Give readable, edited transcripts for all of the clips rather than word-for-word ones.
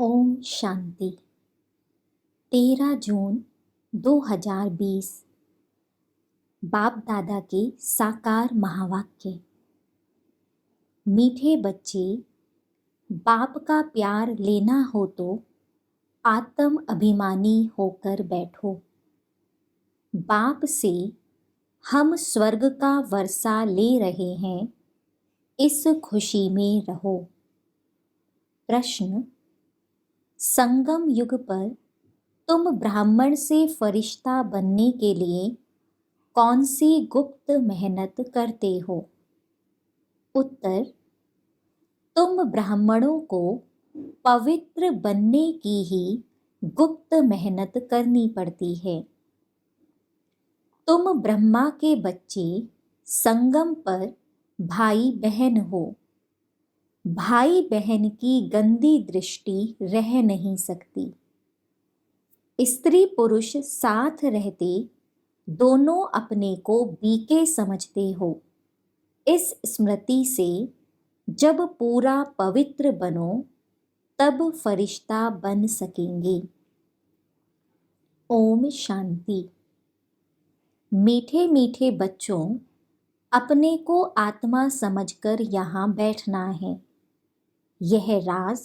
ओम शांति। 13 जून 2020। बाप दादा के साकार महावाक्य। मीठे बच्चे, बाप का प्यार लेना हो तो आत्म अभिमानी होकर बैठो। बाप से हम स्वर्ग का वर्षा ले रहे हैं, इस खुशी में रहो। प्रश्न: संगम युग पर तुम ब्राह्मण से फरिश्ता बनने के लिए कौन सी गुप्त मेहनत करते हो? उत्तर: तुम ब्राह्मणों को पवित्र बनने की ही गुप्त मेहनत करनी पड़ती है। तुम ब्रह्मा के बच्चे संगम पर भाई बहन हो। भाई बहन की गंदी दृष्टि रह नहीं सकती। स्त्री पुरुष साथ रहते दोनों अपने को बीके समझते हो। इस स्मृति से जब पूरा पवित्र बनो तब फरिश्ता बन सकेंगे। ओम शांति। मीठे मीठे बच्चों, अपने को आत्मा समझकर यहाँ बैठना है। यह राज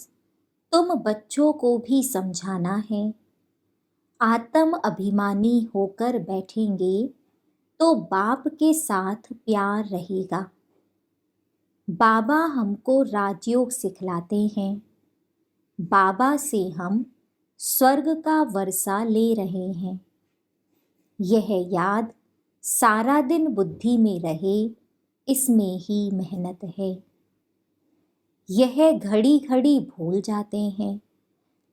तुम बच्चों को भी समझाना है। आत्म अभिमानी होकर बैठेंगे तो बाप के साथ प्यार रहेगा। बाबा हमको राजयोग सिखलाते हैं। बाबा से हम स्वर्ग का वर्षा ले रहे हैं। यह याद सारा दिन बुद्धि में रहे, इसमें ही मेहनत है। यह घड़ी घड़ी भूल जाते हैं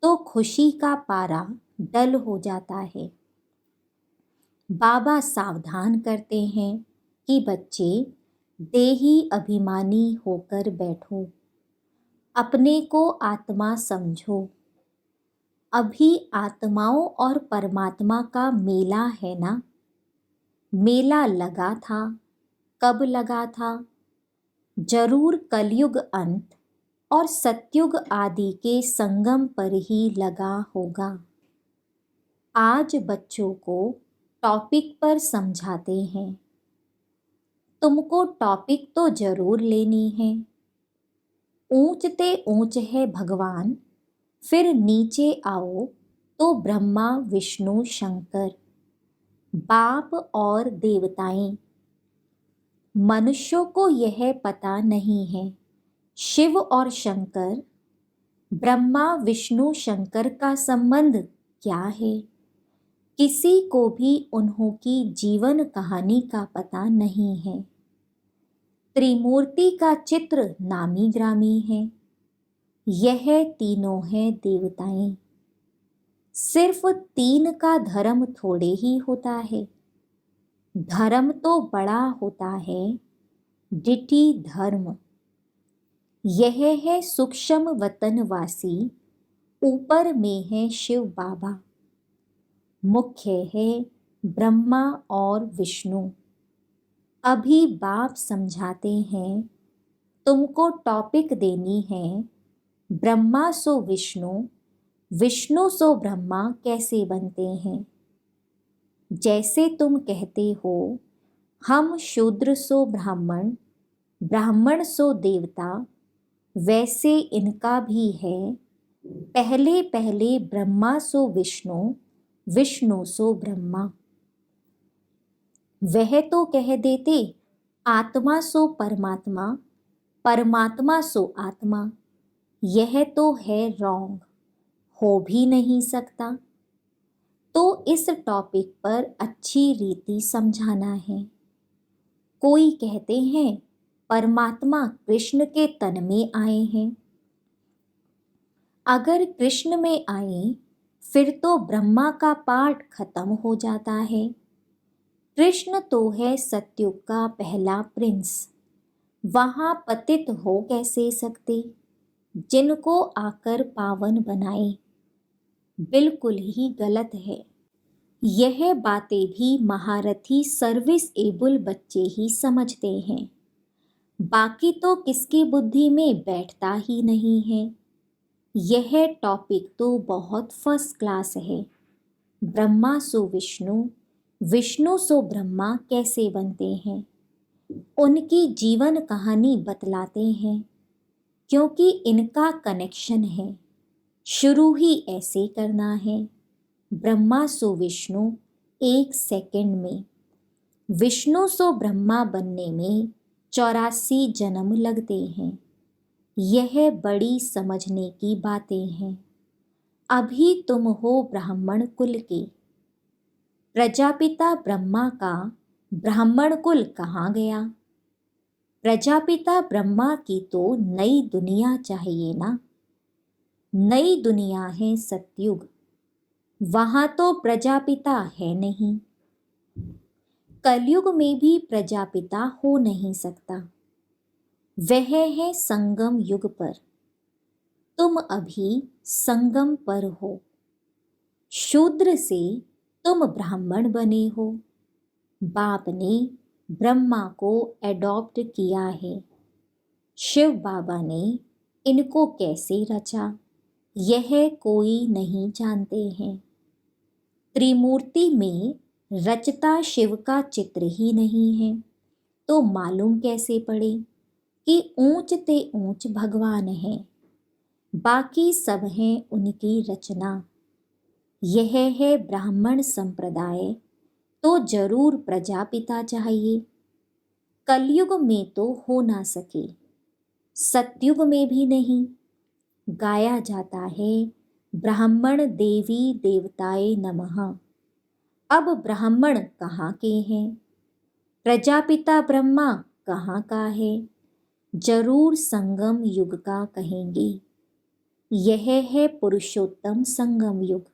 तो खुशी का पारा डल हो जाता है। बाबा सावधान करते हैं कि बच्चे देही अभिमानी होकर बैठो, अपने को आत्मा समझो। अभी आत्माओं और परमात्मा का मेला है ना। मेला लगा था, कब लगा था? जरूर कलयुग अंत और सतयुग आदि के संगम पर ही लगा होगा। आज बच्चों को टॉपिक पर समझाते हैं। तुमको टॉपिक तो जरूर लेनी है। ऊंचते ऊंच है भगवान, फिर नीचे आओ तो ब्रह्मा विष्णु शंकर, बाप और देवताएं। मनुष्यों को यह पता नहीं है शिव और शंकर, ब्रह्मा विष्णु शंकर का संबंध क्या है। किसी को भी उन्हों की जीवन कहानी का पता नहीं है। त्रिमूर्ति का चित्र नामी ग्रामी है। यह तीनों हैं देवताएं। सिर्फ 3 का धर्म थोड़े ही होता है। धर्म तो बड़ा होता है, डिटी धर्म। यह है सूक्ष्म वतनवासी, ऊपर में है शिव बाबा, मुख्य है ब्रह्मा और विष्णु। अभी बाप समझाते हैं, तुमको टॉपिक देनी है ब्रह्मा सो विष्णु, विष्णु सो ब्रह्मा कैसे बनते हैं। जैसे तुम कहते हो हम शूद्र सो ब्राह्मण, ब्राह्मण सो देवता, वैसे इनका भी है। पहले पहले ब्रह्मा सो विष्णु, विष्णु सो ब्रह्मा। वह तो कह देते आत्मा सो परमात्मा, परमात्मा सो आत्मा। यह तो है रॉन्ग, हो भी नहीं सकता। तो इस टॉपिक पर अच्छी रीति समझाना है। कोई कहते हैं परमात्मा कृष्ण के तन में आए हैं। अगर कृष्ण में आए फिर तो ब्रह्मा का पाठ खत्म हो जाता है। कृष्ण तो है सतयुग का पहला प्रिंस, वहां पतित हो कैसे सकते, जिनको आकर पावन बनाए। बिल्कुल ही गलत है। यह बातें भी महारथी सर्विस एबल बच्चे ही समझते हैं। बाकी तो किसकी बुद्धि में बैठता ही नहीं है। यह टॉपिक तो बहुत फर्स्ट क्लास है। ब्रह्मा सो विष्णु, विष्णु सो ब्रह्मा कैसे बनते हैं, उनकी जीवन कहानी बतलाते हैं, क्योंकि इनका कनेक्शन है। शुरू ही ऐसे करना है। ब्रह्मा सो विष्णु 1 सेकंड में, विष्णु सो ब्रह्मा बनने में 84 जन्म लगते हैं। यह बड़ी समझने की बातें हैं। अभी तुम हो ब्राह्मण कुल के। प्रजापिता ब्रह्मा का ब्राह्मण कुल कहाँ गया? प्रजापिता ब्रह्मा की तो नई दुनिया चाहिए ना। नई दुनिया है सतयुग, वहां तो प्रजापिता है नहीं। कलयुग में भी प्रजापिता हो नहीं सकता, वह है संगम युग पर। तुम अभी संगम पर हो। शूद्र से तुम ब्राह्मण बने हो। बाप ने ब्रह्मा को एडॉप्ट किया है। शिव बाबा ने इनको कैसे रचा, यह कोई नहीं जानते हैं। त्रिमूर्ति में रचता शिव का चित्र ही नहीं है, तो मालूम कैसे पड़े कि ऊंच ते ऊंच भगवान है, बाकी सब हैं उनकी रचना। यह है ब्राह्मण संप्रदाय, तो जरूर प्रजापिता चाहिए। कलयुग में तो हो ना सके, सतयुग में भी नहीं। गाया जाता है ब्राह्मण देवी देवताए नमः। अब ब्राह्मण कहाँ के हैं? प्रजापिता ब्रह्मा कहाँ का है? जरूर संगम युग का कहेंगे। यह है पुरुषोत्तम संगम युग।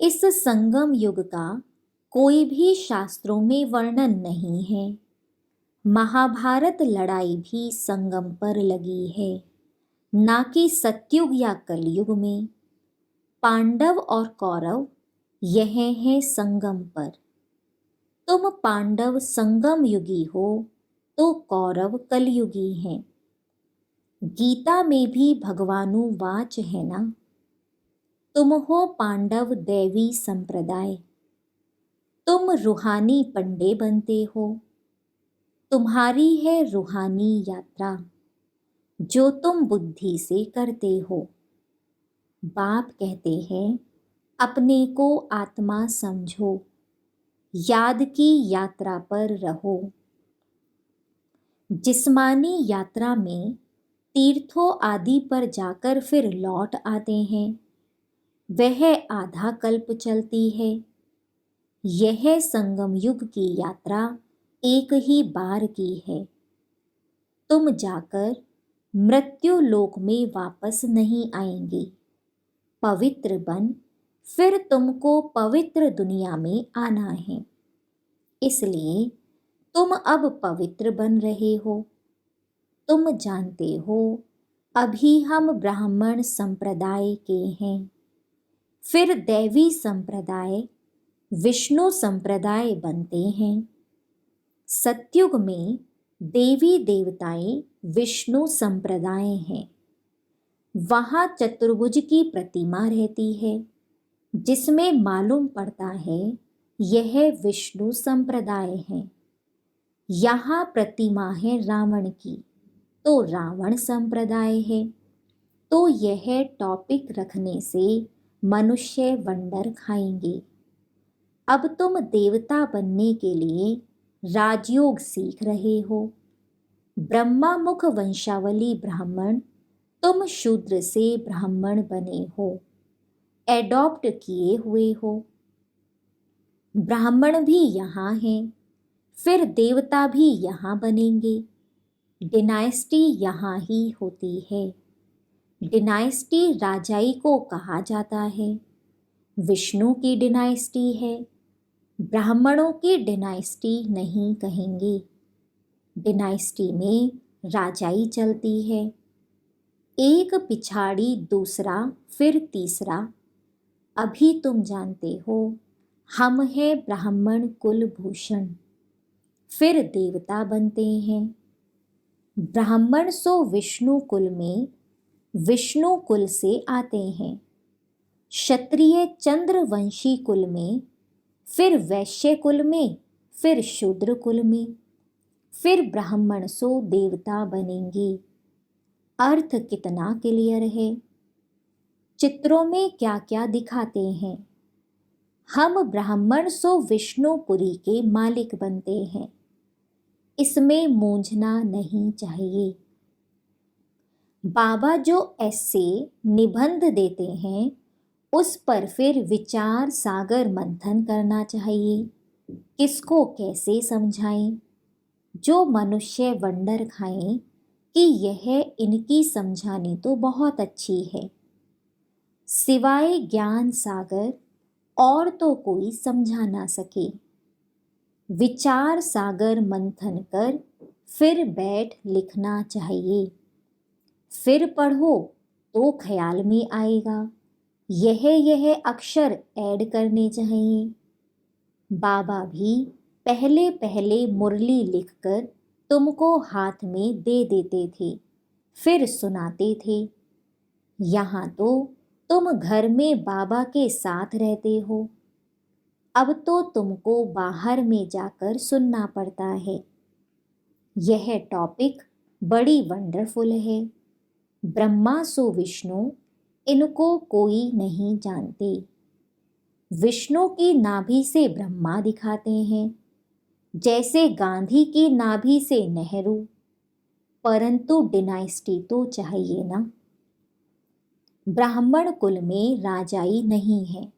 इस संगम युग का कोई भी शास्त्रों में वर्णन नहीं है। महाभारत लड़ाई भी संगम पर लगी है, ना कि सतयुग या कलयुग में। पांडव और कौरव यह है संगम पर। तुम पांडव संगम युगी हो, तो कौरव कलयुगी हैं। गीता में भी भगवानु वाच है ना। तुम हो पांडव दैवी संप्रदाय, तुम रूहानी पंडे बनते हो। तुम्हारी है रूहानी यात्रा, जो तुम बुद्धि से करते हो। बाप कहते हैं अपने को आत्मा समझो, याद की यात्रा पर रहो। जिस्मानी यात्रा में तीर्थों आदि पर जाकर फिर लौट आते हैं, वह आधा कल्प चलती है। यह संगम युग की यात्रा एक ही बार की है। तुम जाकर मृत्यु लोक में वापस नहीं आएंगे। पवित्र बन फिर तुमको पवित्र दुनिया में आना है। इसलिए तुम अब पवित्र बन रहे हो। तुम जानते हो अभी हम ब्राह्मण संप्रदाय के हैं, फिर दैवी संप्रदाय विष्णु संप्रदाय बनते हैं। सतयुग में देवी देवताएं विष्णु संप्रदाय हैं। वहाँ चतुर्भुज की प्रतिमा रहती है, जिसमें मालूम पड़ता है यह विष्णु संप्रदाय है। यहाँ प्रतिमा है रावण की, तो रावण संप्रदाय है। तो यह टॉपिक रखने से मनुष्य वंडर खाएंगे। अब तुम देवता बनने के लिए राजयोग सीख रहे हो। ब्रह्मा मुख वंशावली ब्राह्मण, तुम शूद्र से ब्राह्मण बने हो, एडॉप्ट किए हुए हो। ब्राह्मण भी यहाँ हैं, फिर देवता भी यहाँ बनेंगे। डिनाइस्टी यहाँ ही होती है। डिनाइस्टी राजाई को कहा जाता है। विष्णु की डिनाइस्टी है, ब्राह्मणों की डिनाइस्टी नहीं कहेंगे। डिनाइस्टी में राजाई चलती है, एक पिछाड़ी दूसरा फिर तीसरा। अभी तुम जानते हो हम हैं ब्राह्मण कुल भूषण, फिर देवता बनते हैं। ब्राह्मण सो विष्णु कुल में विष्णु कुल से आते हैं, क्षत्रिय चंद्रवंशी कुल में, फिर वैश्य कुल में, फिर शूद्र कुल में, फिर ब्राह्मण सो देवता बनेंगे। अर्थ कितना क्लियर है। चित्रों में क्या क्या दिखाते हैं। हम ब्राह्मण सो विष्णुपुरी के मालिक बनते हैं, इसमें मूंझना नहीं चाहिए। बाबा जो ऐसे निबंध देते हैं उस पर फिर विचार सागर मंथन करना चाहिए। किसको कैसे समझाएं। जो मनुष्य वंडर खाएं कि यह इनकी समझानी तो बहुत अच्छी है, सिवाय ज्ञान सागर और तो कोई समझा ना सके। विचार सागर मंथन कर फिर बैठ लिखना चाहिए। फिर पढ़ो तो ख्याल में आएगा। यह अक्षर ऐड करने चाहिए। बाबा भी पहले पहले मुरली लिखकर तुमको हाथ में दे देते थे, फिर सुनाते थे। यहाँ तो तुम घर में बाबा के साथ रहते हो, अब तो तुमको बाहर में जाकर सुनना पड़ता है। यह टॉपिक बड़ी वंडरफुल है। ब्रह्मा सो विष्णु, इनको कोई नहीं जानते। विष्णु की नाभि से ब्रह्मा दिखाते हैं, जैसे गांधी की नाभि से नेहरू, परंतु डिनाइस्टी तो चाहिए ना। ब्राह्मण कुल में राजाई नहीं है।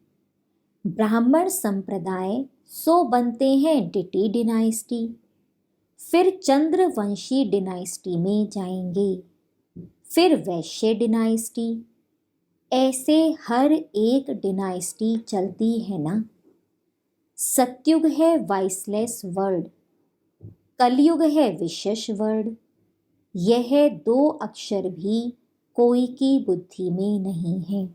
ब्राह्मण संप्रदाय सो बनते हैं डिटी डिनाइस्टी, फिर चंद्रवंशी डिनाइस्टी में जाएंगे, फिर वैश्य डिनाइस्टी। ऐसे हर एक डिनाइस्टी चलती है ना। सतयुग है वाइसलेस वर्ड, कलयुग है विशेष वर्ड। यह दो अक्षर भी कोई की बुद्धि में नहीं है।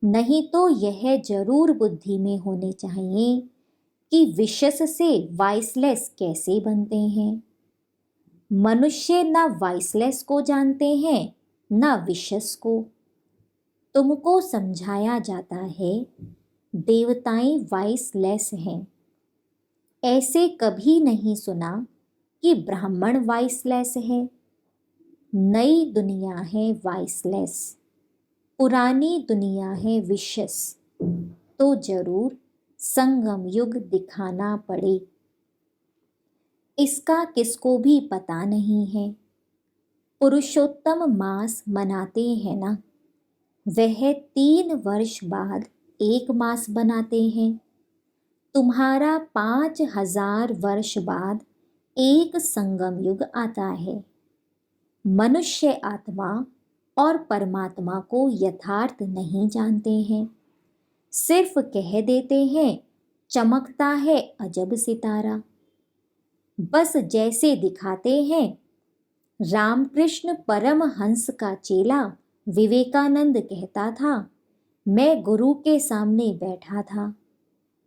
नहीं तो यह जरूर बुद्धि में होने चाहिए कि विशेष से वाइसलेस कैसे बनते हैं। मनुष्य ना वाइसलेस को जानते हैं ना विशेष को। तुमको समझाया जाता है देवताएं वाइसलेस हैं। ऐसे कभी नहीं सुना कि ब्राह्मण वाइसलेस है। नई दुनिया है वाइसलेस, पुरानी दुनिया है विशेष। तो जरूर संगम युग दिखाना पड़े। इसका किसको भी पता नहीं है। पुरुषोत्तम मास मनाते हैं ना, वह 3 वर्ष बाद एक मास बनाते हैं। तुम्हारा 5000 वर्ष बाद एक संगम युग आता है। मनुष्य आत्मा और परमात्मा को यथार्थ नहीं जानते हैं, सिर्फ कह देते हैं चमकता है अजब सितारा। बस जैसे दिखाते हैं। रामकृष्ण परमहंस का चेला विवेकानंद कहता था, मैं गुरु के सामने बैठा था।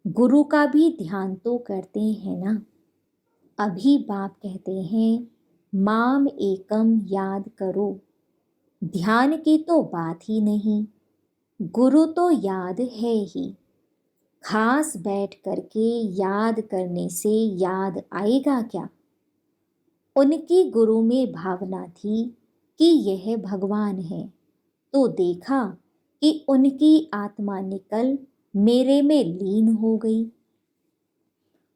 गुरु का भी ध्यान तो करते हैं ना। अभी बाप कहते हैं माम एकम याद करो। ध्यान की तो बात ही नहीं, गुरु तो याद है ही। खास बैठ करके याद करने से याद आएगा क्या। उनकी गुरु में भावना थी कि यह भगवान है, तो देखा कि उनकी आत्मा निकल मेरे में लीन हो गई।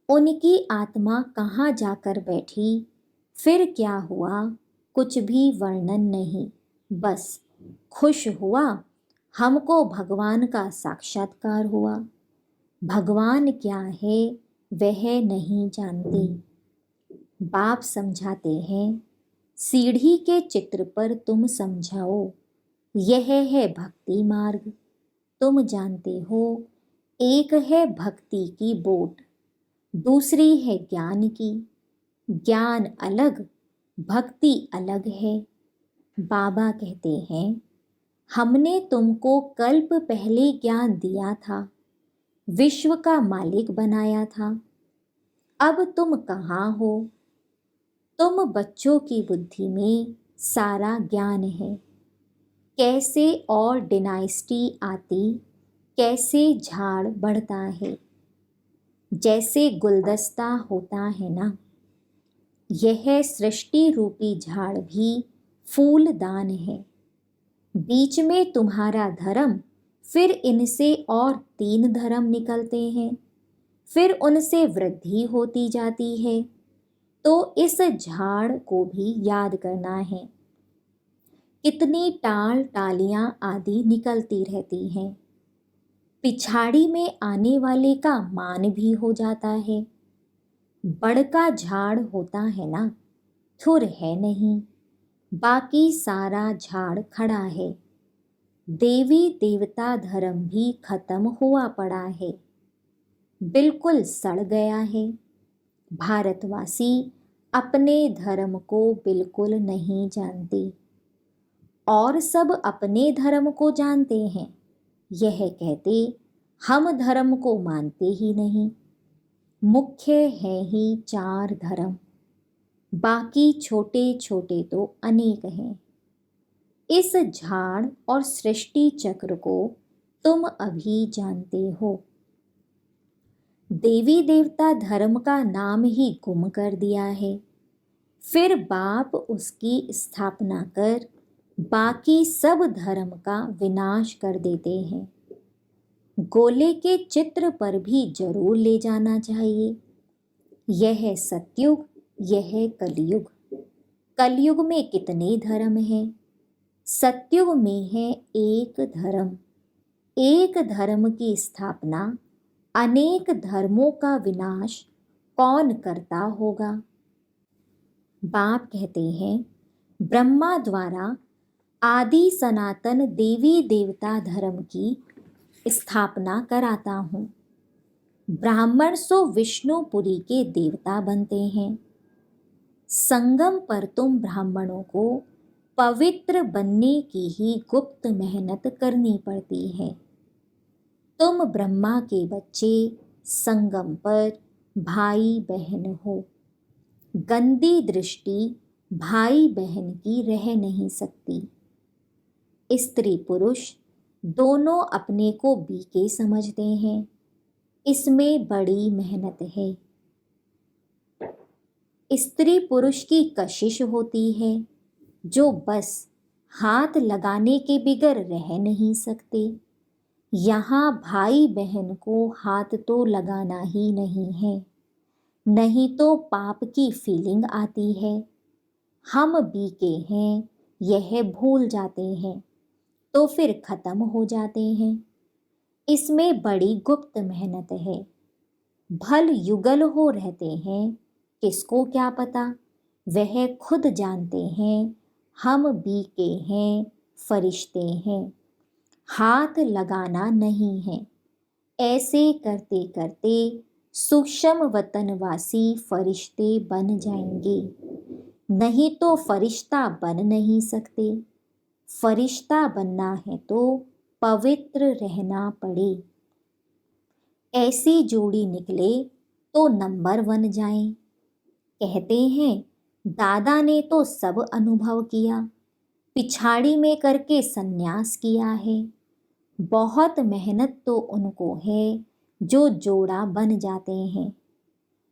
उनकी आत्मा कहाँ जाकर बैठी, फिर क्या हुआ, कुछ भी वर्णन नहीं। बस खुश हुआ, हमको भगवान का साक्षात्कार हुआ। भगवान क्या है वह नहीं जानते। बाप समझाते हैं, सीढ़ी के चित्र पर तुम समझाओ, यह है भक्ति मार्ग। तुम जानते हो, एक है भक्ति की बोट, दूसरी है ज्ञान की। ज्ञान अलग, भक्ति अलग है। बाबा कहते हैं, हमने तुमको कल्प पहले ज्ञान दिया था, विश्व का मालिक बनाया था। अब तुम कहाँ हो। तुम बच्चों की बुद्धि में सारा ज्ञान है, कैसे और डिनाइस्टी आती, कैसे झाड़ बढ़ता है। जैसे गुलदस्ता होता है ना, यह सृष्टि रूपी झाड़ भी फूलदान है। बीच में तुम्हारा धर्म, फिर इनसे और 3 धर्म निकलते हैं, फिर उनसे वृद्धि होती जाती है। तो इस झाड़ को भी याद करना है। कितनी टाल टालियां आदि निकलती रहती हैं। पिछाड़ी में आने वाले का मान भी हो जाता है। बड़ का झाड़ होता है ना, थुर है नहीं, बाकी सारा झाड़ खड़ा है। देवी देवता धर्म भी खत्म हुआ पड़ा है, बिल्कुल सड़ गया है। भारतवासी अपने धर्म को बिल्कुल नहीं जानते और सब अपने धर्म को जानते हैं। यह कहते हम धर्म को मानते ही नहीं। मुख्य है ही 4 धर्म, बाकी छोटे छोटे तो अनेक हैं। इस झाड़ और सृष्टि चक्र को तुम अभी जानते हो। देवी देवता धर्म का नाम ही गुम कर दिया है। फिर बाप उसकी स्थापना कर बाकी सब धर्म का विनाश कर देते हैं। गोले के चित्र पर भी जरूर ले जाना चाहिए। यह सतयुग, यह कलयुग। कलयुग में कितने धर्म हैं? सतयुग में है एक धर्म। एक धर्म की स्थापना, अनेक धर्मों का विनाश कौन करता होगा? बाप कहते हैं, ब्रह्मा द्वारा आदि सनातन देवी देवता धर्म की स्थापना कराता हूँ। ब्राह्मण सो विष्णुपुरी के देवता बनते हैं। संगम पर तुम ब्राह्मणों को पवित्र बनने की ही गुप्त मेहनत करनी पड़ती है। तुम ब्रह्मा के बच्चे संगम पर भाई बहन हो। गंदी दृष्टि भाई बहन की रह नहीं सकती। स्त्री पुरुष दोनों अपने को बीके समझते हैं। इसमें बड़ी मेहनत है। स्त्री पुरुष की कशिश होती है, जो बस हाथ लगाने के बिगर रह नहीं सकते। यहाँ भाई बहन को हाथ तो लगाना ही नहीं है, नहीं तो पाप की फीलिंग आती है। हम बीके हैं यह भूल जाते हैं, तो फिर खत्म हो जाते हैं। इसमें बड़ी गुप्त मेहनत है। भल युगल हो रहते हैं, किसको क्या पता, वह खुद जानते हैं। हम बीके हैं, फरिश्ते हैं, हाथ लगाना नहीं है। ऐसे करते करते सूक्ष्म वतनवासी फरिश्ते बन जाएंगे, नहीं तो फरिश्ता बन नहीं सकते। फरिश्ता बनना है तो पवित्र रहना पड़े। ऐसी जोड़ी निकले तो नंबर 1 जाएं। कहते हैं दादा ने तो सब अनुभव किया, पिछाड़ी में करके सन्यास किया है। बहुत मेहनत तो उनको है जो जोड़ा बन जाते हैं।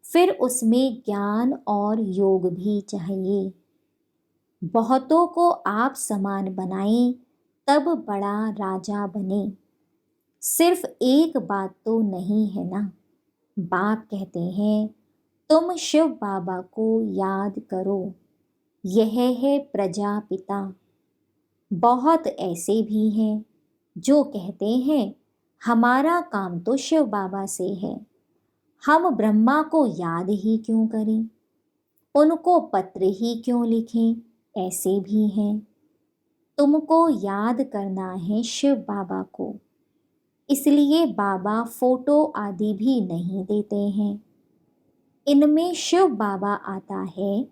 फिर उसमें ज्ञान और योग भी चाहिए। बहुतों को आप समान बनाएं तब बड़ा राजा बने। सिर्फ एक बात तो नहीं है ना। बाप कहते हैं तुम शिव बाबा को याद करो, यह है प्रजापिता। बहुत ऐसे भी हैं जो कहते हैं हमारा काम तो शिव बाबा से है, हम ब्रह्मा को याद ही क्यों करें, उनको पत्र ही क्यों लिखें। ऐसे भी हैं। तुमको याद करना है शिव बाबा को, इसलिए बाबा फोटो आदि भी नहीं देते हैं। इनमें शिव बाबा आता है,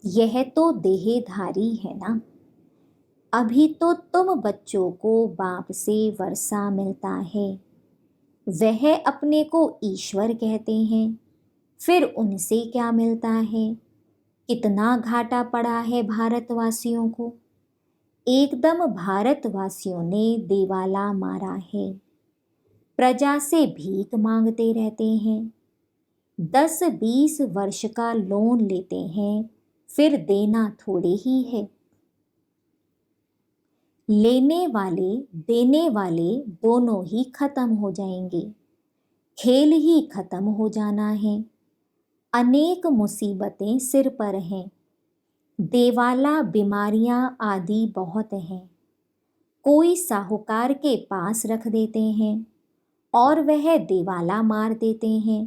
यह तो देहधारी है ना। अभी तो तुम बच्चों को बाप से वर्षा मिलता है, वह अपने को ईश्वर कहते हैं। फिर उनसे क्या मिलता है? कितना घाटा पड़ा है भारतवासियों को। एकदम भारतवासियों ने देवाला मारा है। प्रजा से भीख मांगते रहते हैं। 10-20 वर्ष का लोन लेते हैं, फिर देना थोड़े ही है। लेने वाले देने वाले दोनों ही खत्म हो जाएंगे। खेल ही खत्म हो जाना है। अनेक मुसीबतें सिर पर हैं। देवाला बीमारियां आदि बहुत हैं। कोई साहूकार के पास रख देते हैं और वह देवाला मार देते हैं,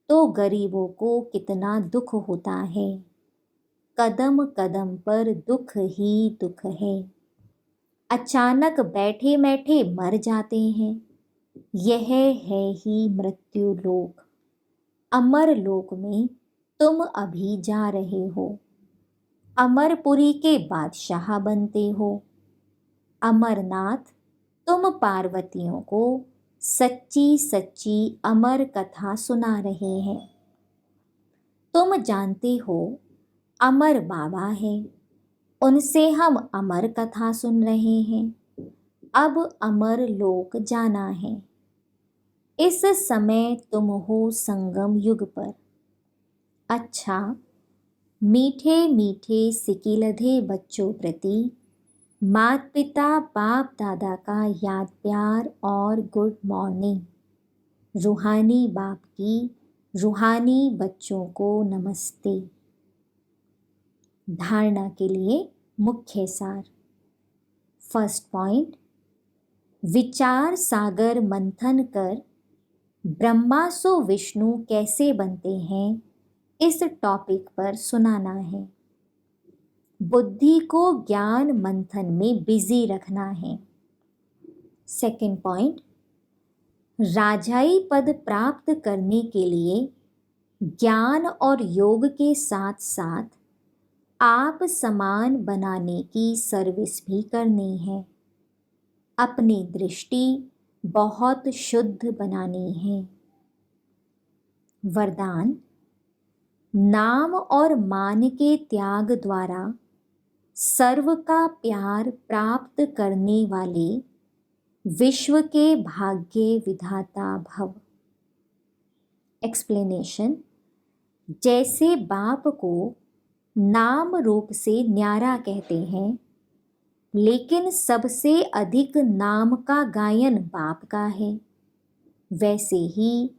तो गरीबों को कितना दुख होता है। कदम कदम पर दुख ही दुख है। अचानक बैठे बैठे मर जाते हैं। यह है ही मृत्यु लोक। अमर लोक में तुम अभी जा रहे हो। अमरपुरी के बादशाह बनते हो। अमरनाथ, तुम पार्वतियों को सच्ची सच्ची अमर कथा सुना रहे हैं। तुम जानते हो अमर बाबा है, उनसे हम अमर कथा सुन रहे हैं। अब अमर लोक जाना है। इस समय तुम हो संगम युग पर। अच्छा, मीठे मीठे सिकिलधे बच्चों प्रति माता पिता बाप दादा का याद प्यार और गुड मॉर्निंग। रूहानी बाप की रूहानी बच्चों को नमस्ते। धारणा के लिए मुख्य सार। फर्स्ट पॉइंट, विचार सागर मंथन कर ब्रह्मा सो विष्णु कैसे बनते हैं, इस टॉपिक पर सुनाना है। बुद्धि को ज्ञान मंथन में बिजी रखना है। सेकंड पॉइंट, राजाई पद प्राप्त करने के लिए ज्ञान और योग के साथ साथ आप समान बनाने की सर्विस भी करनी है। अपनी दृष्टि बहुत शुद्ध बनानी है। वरदान, नाम और मान के त्याग द्वारा सर्व का प्यार प्राप्त करने वाले विश्व के भाग्य विधाता भव। एक्सप्लेनेशन, जैसे बाप को नाम रूप से न्यारा कहते हैं, लेकिन सबसे अधिक नाम का गायन बाप का है, वैसे ही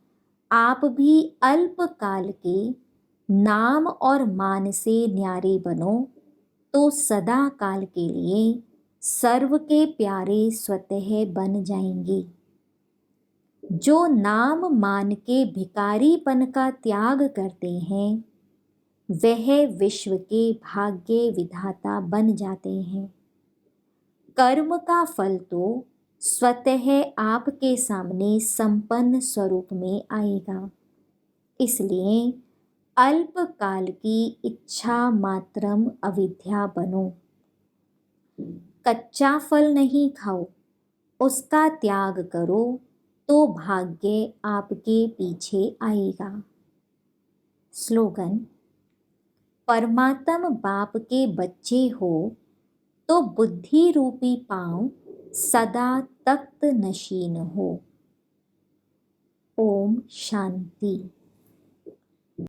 आप भी अल्पकाल के नाम और मान से न्यारे बनो तो सदा काल के लिए सर्व के प्यारे स्वतः बन जाएंगे। जो नाम मान के भिखारीपन का त्याग करते हैं, वह विश्व के भाग्य विधाता बन जाते हैं। कर्म का फल तो स्वतः आपके सामने संपन्न स्वरूप में आएगा। इसलिए अल्पकाल की इच्छा मात्रम अविद्या बनो। कच्चा फल नहीं खाओ, उसका त्याग करो तो भाग्य आपके पीछे आएगा। स्लोगन, परमात्म बाप के बच्चे हो तो बुद्धि रूपी पांव सदा तख्त नशीन हो। ओम शांति।